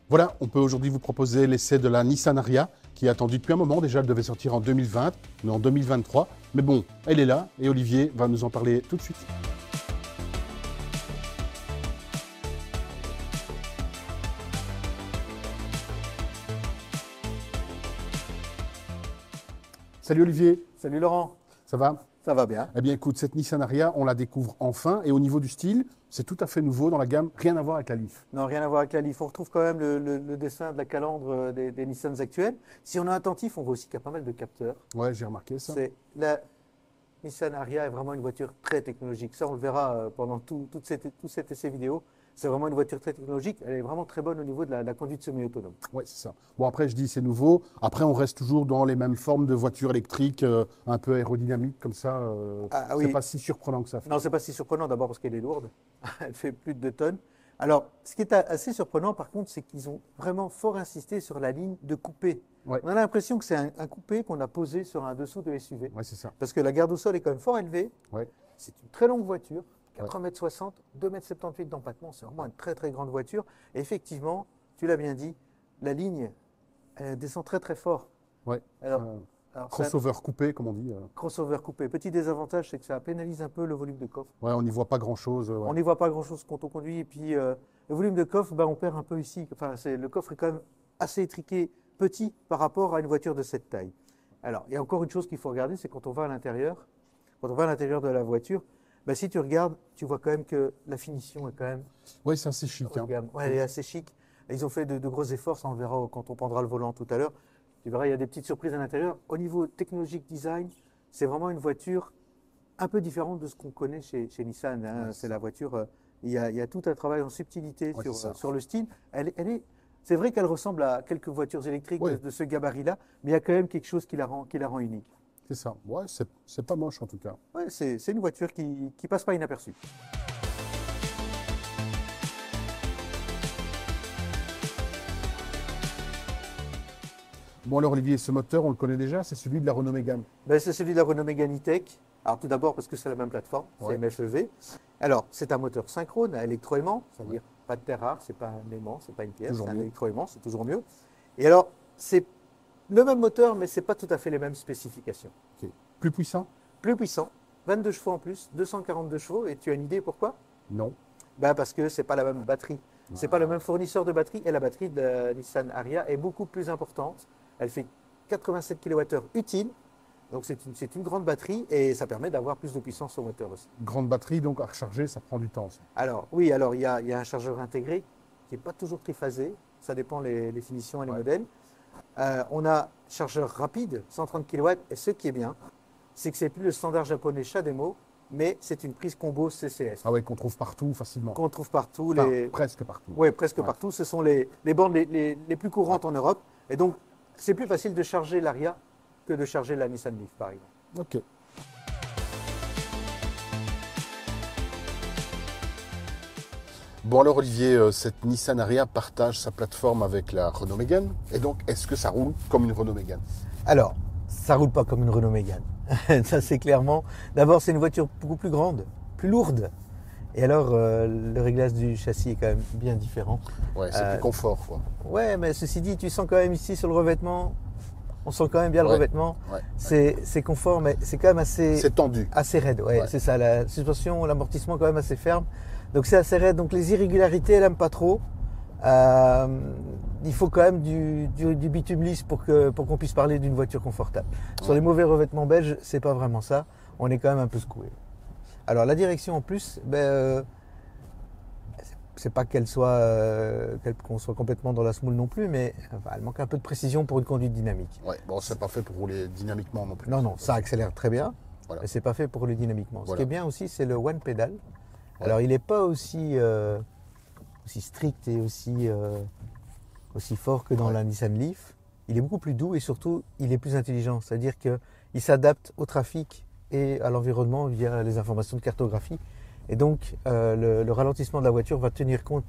Voilà, on peut aujourd'hui vous proposer l'essai de la Nissan Ariya, qui est attendue depuis un moment déjà. Elle devait sortir en 2020, mais en 2023. Mais bon, elle est là et Olivier va nous en parler tout de suite. Salut Olivier, Salut Laurent, ça va? ça va bien? Eh bien écoute, cette Nissan Ariya, on la découvre enfin. Et au niveau du style, c'est tout à fait nouveau dans la gamme, rien à voir avec la Leaf. Non, rien à voir avec la Leaf. On retrouve quand même le dessin de la calandre des Nissans actuels. Si on est attentif, on voit aussi qu'il y a pas mal de capteurs. Ouais, j'ai remarqué ça. La Nissan Ariya est vraiment une voiture très technologique. Ça, on le verra pendant tout cet essai vidéo. C'est vraiment une voiture très technologique. Elle est vraiment très bonne au niveau de la conduite semi-autonome. Oui, c'est ça. Bon, après, je dis c'est nouveau. Après, on reste toujours dans les mêmes formes de voitures électriques, un peu aérodynamiques, comme ça. C'est pas si surprenant que ça. Non, c'est pas si surprenant. D'abord parce qu'elle est lourde. Elle fait plus de 2 tonnes. Alors, ce qui est assez surprenant, par contre, c'est qu'ils ont vraiment fort insisté sur la ligne de coupé. Ouais. On a l'impression que c'est un coupé qu'on a posé sur un dessous de SUV. Ouais, c'est ça. Parce que la garde au sol est quand même fort élevée. Ouais. C'est une très longue voiture. 4,60 m, 2,78 m d'empattement, c'est vraiment une très très grande voiture. Et effectivement, tu l'as bien dit, la ligne elle descend très très fort. Ouais. Alors, crossover coupé, comme on dit. Crossover coupé. Petit désavantage, c'est que ça pénalise un peu le volume de coffre. Ouais, on n'y voit pas grand-chose. On n'y voit pas grand-chose quand on conduit. Et puis, le volume de coffre, on perd un peu ici. Enfin, le coffre est quand même assez étriqué, petit par rapport à une voiture de cette taille. Alors, il y a encore une chose qu'il faut regarder, c'est quand on va à l'intérieur. Quand on va à l'intérieur de la voiture, si tu regardes, tu vois quand même que la finition est quand même... Oui, c'est assez chic. Ouais, elle est assez chic. Ils ont fait de gros efforts, ça on le verra quand on prendra le volant tout à l'heure. Tu verras, il y a des petites surprises à l'intérieur. Au niveau technologique design, c'est vraiment une voiture un peu différente de ce qu'on connaît chez Nissan. Hein. C'est la voiture, il y a tout un travail en subtilité sur le style. C'est vrai qu'elle ressemble à quelques voitures électriques de ce gabarit-là, mais il y a quand même quelque chose qui la rend unique. C'est ça. Ouais, c'est pas moche en tout cas. Ouais, c'est une voiture qui passe pas inaperçue. Bon alors Olivier, ce moteur, on le connaît déjà, c'est celui de la Renault Mégane. C'est celui de la Renault Mégane E-Tech. Alors tout d'abord parce que c'est la même plateforme, c'est MFEV. Alors c'est un moteur synchrone à électroaimant, c'est-à-dire pas de terre rare, c'est pas un aimant, c'est pas une pièce, c'est un électroaimant, c'est toujours mieux. Et alors c'est le même moteur, mais c'est pas tout à fait les mêmes spécifications. Okay. Plus puissant? Plus puissant, 22 chevaux en plus, 242 chevaux. Et tu as une idée pourquoi? Non. Parce que c'est pas la même batterie. C'est pas le même fournisseur de batterie et la batterie de la Nissan Ariya est beaucoup plus importante. Elle fait 87 kWh utile, donc c'est une grande batterie et ça permet d'avoir plus de puissance au moteur aussi. Grande batterie, donc à recharger, ça prend du temps. Ça. Alors oui, il y a un chargeur intégré qui n'est pas toujours triphasé, ça dépend les finitions et les modèles. On a chargeur rapide, 130 kW, et ce qui est bien, c'est que c'est plus le standard japonais CHAdeMO, mais c'est une prise combo CCS. Ah ouais, qu'on trouve partout facilement. Qu'on trouve partout. Presque partout. Oui, presque partout. Ce sont les bornes les plus courantes en Europe. Et donc, c'est plus facile de charger l'Ariya que de charger la Nissan Leaf, par exemple. Ok. Bon alors Olivier, cette Nissan Ariya partage sa plateforme avec la Renault Mégane. Et donc, est-ce que ça roule comme une Renault Mégane? Alors, ça ne roule pas comme une Renault Mégane. Ça, c'est clairement... D'abord, c'est une voiture beaucoup plus grande, plus lourde. Et alors, le réglage du châssis est quand même bien différent. Ouais, c'est plus confort, quoi. Ouais, mais ceci dit, tu sens quand même ici sur le revêtement, on sent quand même bien le revêtement. Ouais. C'est confort, mais c'est quand même assez... C'est tendu. Assez raide, c'est ça. La suspension, l'amortissement quand même assez ferme. Donc c'est assez raide. Donc les irrégularités, elle n'aime pas trop. Il faut quand même du bitume lisse pour qu'on puisse parler d'une voiture confortable. Sur les mauvais revêtements belges, c'est pas vraiment ça. On est quand même un peu secoué. Alors la direction en plus, c'est pas qu'on soit complètement dans la semoule non plus, mais elle manque un peu de précision pour une conduite dynamique. Ouais, bon, c'est pas fait pour rouler dynamiquement non plus. Non, ça accélère très bien, mais c'est pas fait pour rouler dynamiquement. Ce qui est bien aussi, c'est le one pedal. Alors il n'est pas aussi strict et aussi fort que dans la Nissan Leaf. Il est beaucoup plus doux et surtout, il est plus intelligent. C'est-à-dire qu'il s'adapte au trafic et à l'environnement via les informations de cartographie. Et donc, le ralentissement de la voiture va tenir compte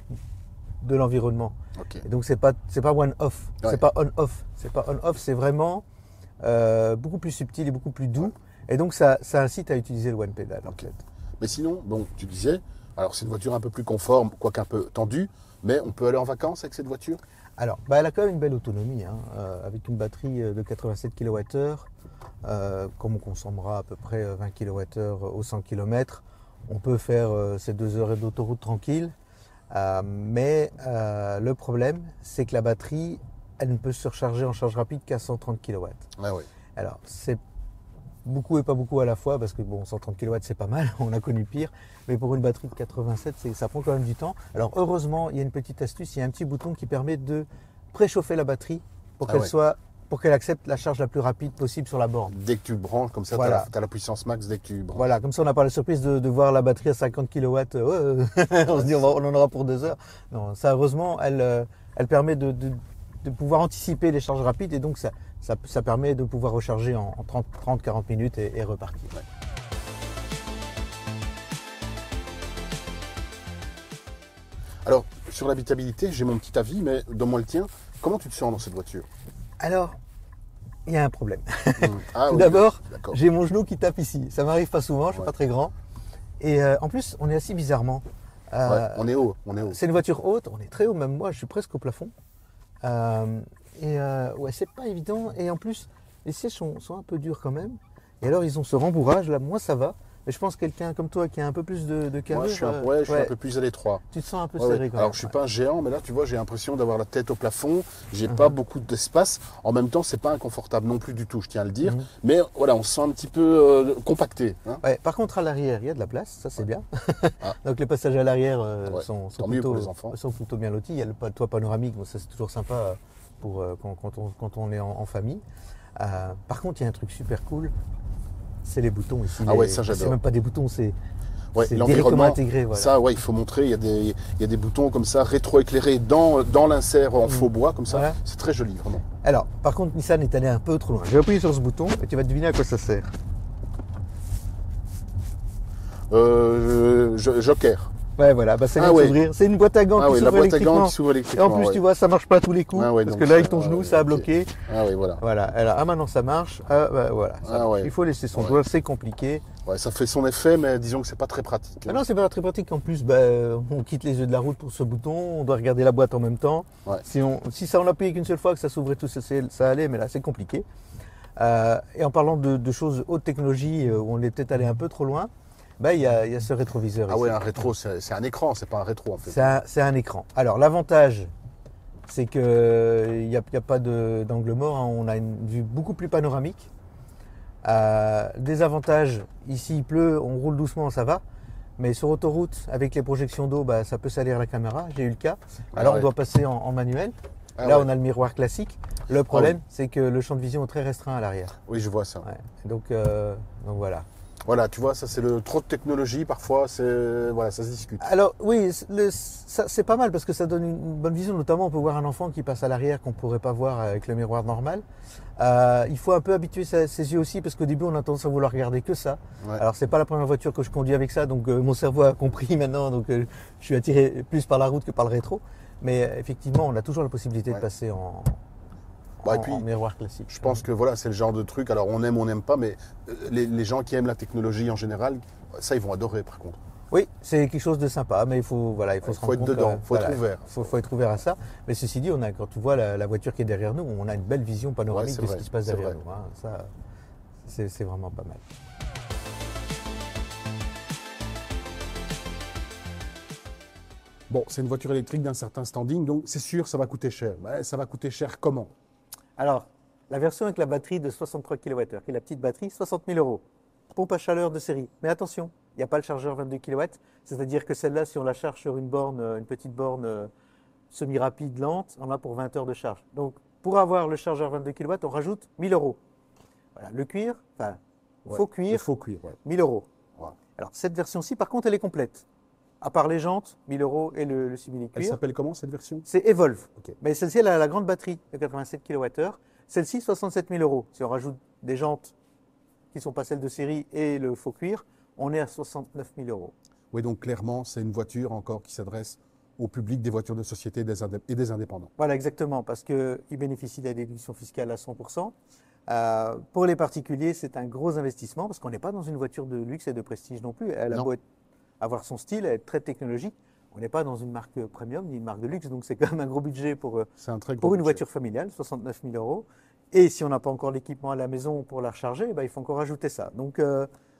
de l'environnement. Okay. Et donc, c'est pas one-off, c'est pas on-off. C'est pas on-off, c'est vraiment beaucoup plus subtil et beaucoup plus doux. Et donc, ça incite à utiliser le one pedal. En fait. Mais sinon, donc, tu disais, alors c'est une voiture un peu plus confort, quoique un peu tendue, mais on peut aller en vacances avec cette voiture? Alors, elle a quand même une belle autonomie, hein, avec une batterie de 87 kWh, comme on consommera à peu près 20 kWh au 100 km, on peut faire ces 2 heures d'autoroute tranquille. Mais le problème, c'est que la batterie, elle ne peut se recharger en charge rapide qu'à 130 kW. Ah oui. Alors, c'est beaucoup et pas beaucoup à la fois, parce que bon, 130 kW c'est pas mal, on a connu pire, mais pour une batterie de 87, ça prend quand même du temps. Alors heureusement, il y a une petite astuce, il y a un petit bouton qui permet de préchauffer la batterie pour qu'elle accepte la charge la plus rapide possible sur la borne. Dès que tu branches, comme ça, voilà. tu as la puissance max dès que tu branches. Voilà, comme ça on n'a pas la surprise de voir la batterie à 50 kW, on se dit on en aura pour 2 heures. Non, ça heureusement, elle permet de pouvoir anticiper les charges rapides et donc ça permet de pouvoir recharger en 30-40 minutes et repartir. Ouais. Alors, sur l'habitabilité, j'ai mon petit avis, mais donne-moi le tien. Comment tu te sens dans cette voiture? Alors, il y a un problème. Ah, Tout oui, d'abord, d'accord. j'ai mon genou qui tape ici. Ça m'arrive pas souvent, je suis pas très grand. Et en plus, on est assis bizarrement. On est haut, C'est une voiture haute, on est très haut, même moi, je suis presque au plafond. Ouais, c'est pas évident. Et en plus, les sièges sont un peu durs quand même. Et alors, ils ont ce rembourrage. Là, moi, ça va. Mais je pense que quelqu'un comme toi qui a un peu plus de carrure. Moi, je suis un peu plus à l'étroit. Tu te sens un peu serré quand même. Alors, je suis pas un géant, mais là, tu vois, j'ai l'impression d'avoir la tête au plafond. J'ai pas beaucoup d'espace. En même temps, c'est pas inconfortable non plus du tout, je tiens à le dire. Mais voilà, on se sent un petit peu compacté. Hein. Ouais, par contre, à l'arrière, il y a de la place. Ça, c'est bien. Donc, les passagers à l'arrière sont plutôt bien lotis. Il y a le toit panoramique. Donc ça, c'est toujours sympa pour quand on est en famille. Par contre, il y a un truc super cool. C'est les boutons ici. Ça j'adore. C'est même pas des boutons, c'est directement intégré. Voilà. Ça, il faut montrer. Il y a des boutons comme ça, rétro-éclairés dans l'insert en faux bois, comme ça. Voilà. C'est très joli, vraiment. Alors, par contre, Nissan est allé un peu trop loin. Je vais appuyer sur ce bouton et tu vas deviner à quoi ça sert. Joker. Ouais, voilà, ça vient de s'ouvrir. C'est une boîte à gants qui s'ouvre électriquement. Et en plus, tu vois, ça marche pas à tous les coups. Parce que là, avec ton genou, ça a bloqué. Ah oui, voilà. Voilà. Alors, maintenant, ça marche. Voilà. Il faut laisser son doigt, c'est compliqué. Ouais, ça fait son effet, mais disons que c'est pas très pratique. Ah non, c'est pas très pratique. En plus, on quitte les yeux de la route pour ce bouton. On doit regarder la boîte en même temps. Ouais. Si ça on appuyait qu'une seule fois, que ça s'ouvrait tout, ça allait, mais là, c'est compliqué. Et en parlant de choses haute technologie, où on est peut-être allé un peu trop loin, il y a ce rétroviseur. Ah oui, un rétro, c'est un écran, c'est pas un rétro en fait. C'est un écran. Alors l'avantage, c'est qu'il n'y a pas d'angle mort, hein. On a une vue beaucoup plus panoramique. Désavantage, ici il pleut, on roule doucement, ça va. Mais sur autoroute, avec les projections d'eau, ça peut salir la caméra. J'ai eu le cas. Alors on doit passer en manuel. Là, on a le miroir classique. Le problème, c'est que le champ de vision est très restreint à l'arrière. Oui, je vois ça. Ouais. Donc voilà. Voilà, tu vois, ça c'est le trop de technologie, parfois, ça se discute. Alors oui, c'est pas mal parce que ça donne une bonne vision, notamment on peut voir un enfant qui passe à l'arrière qu'on ne pourrait pas voir avec le miroir normal. Il faut un peu habituer ses yeux aussi parce qu'au début on a tendance à vouloir regarder que ça. Ouais. Alors c'est pas la première voiture que je conduis avec ça, donc mon cerveau a compris maintenant, donc je suis attiré plus par la route que par le rétro. Mais effectivement, on a toujours la possibilité de passer en miroir classique. Je pense que c'est le genre de truc, alors on aime ou on n'aime pas, mais les gens qui aiment la technologie en général, ça ils vont adorer par contre. Oui, c'est quelque chose de sympa, mais il faut se rendre compte. Il faut être dedans, il faut être ouvert. Il faut être ouvert à ça. Mais ceci dit, quand tu vois la voiture qui est derrière nous, on a une belle vision panoramique de ce qui se passe derrière nous. Hein. Ça, c'est vraiment pas mal. Bon, c'est une voiture électrique d'un certain standing, donc c'est sûr, ça va coûter cher. Ça va coûter cher comment? Alors, la version avec la batterie de 63 kWh, qui est la petite batterie, 60 000 €. Pompe à chaleur de série. Mais attention, il n'y a pas le chargeur 22 kW, c'est-à-dire que celle-là, si on la charge sur une petite borne semi-rapide, lente, on a pour 20 heures de charge. Donc, pour avoir le chargeur 22 kW, on rajoute 1 000 €. Voilà, le cuir, faux cuir, 1 000 €. Ouais. Alors, cette version-ci, par contre, elle est complète. À part les jantes, 1 000 € et le simili-cuir. Elle s'appelle comment cette version? C'est Evolve. Okay. Mais celle-ci, elle a la grande batterie de 87 kWh. Celle-ci, 67 000 €. Si on rajoute des jantes qui ne sont pas celles de série et le faux cuir, on est à 69 000 €. Oui, donc clairement, c'est une voiture encore qui s'adresse au public des voitures de société et des indépendants. Voilà, exactement, parce qu'ils bénéficient de la déduction fiscale à 100%. Pour les particuliers, c'est un gros investissement parce qu'on n'est pas dans une voiture de luxe et de prestige non plus. Elle a beau avoir son style, être très technologique. On n'est pas dans une marque premium ni une marque de luxe, donc c'est quand même un gros budget pour un très gros une budget. voiture familiale, 69 000 €. Et si on n'a pas encore l'équipement à la maison pour la recharger, il faut encore ajouter ça. Donc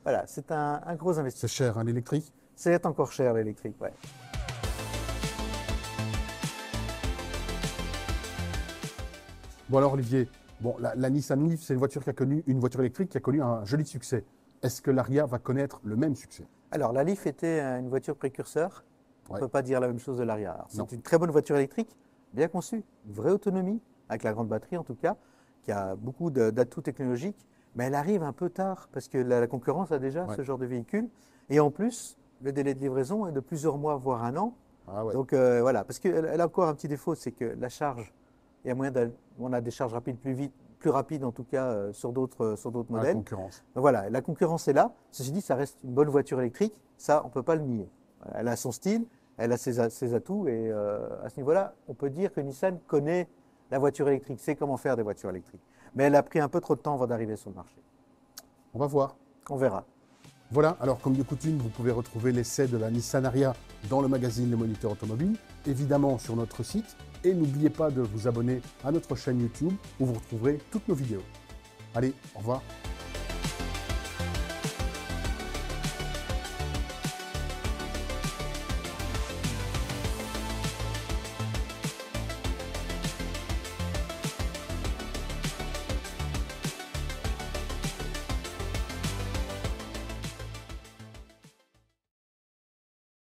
voilà, c'est un gros investissement. C'est cher, hein, l'électrique? C'est encore cher l'électrique, ouais. Bon alors Olivier, la Nissan Leaf, c'est une voiture électrique qui a connu un joli succès. Est-ce que l'Ariya va connaître le même succès? Alors la Leaf était une voiture précurseur. On ne peut pas dire la même chose de l'Ariya. C'est une très bonne voiture électrique, bien conçue, une vraie autonomie, avec la grande batterie en tout cas, qui a beaucoup d'atouts technologiques, mais elle arrive un peu tard parce que la concurrence a déjà ce genre de véhicule. Et en plus, le délai de livraison est de plusieurs mois, voire un an. Donc voilà, parce qu'elle a encore un petit défaut, c'est que la charge, il y a moyen on a des charges rapides plus rapides en tout cas sur d'autres modèles. La concurrence. Donc voilà, la concurrence est là. Ceci dit, ça reste une bonne voiture électrique, ça on ne peut pas le nier. Voilà, elle a son style, elle a ses atouts et à ce niveau-là, on peut dire que Nissan connaît la voiture électrique, sait comment faire des voitures électriques. Mais elle a pris un peu trop de temps avant d'arriver sur le marché. On va voir. On verra. Voilà, alors comme de coutume, vous pouvez retrouver l'essai de la Nissan Ariya dans le magazine Le Moniteur Automobile, évidemment sur notre site, et n'oubliez pas de vous abonner à notre chaîne YouTube où vous retrouverez toutes nos vidéos. Allez, au revoir.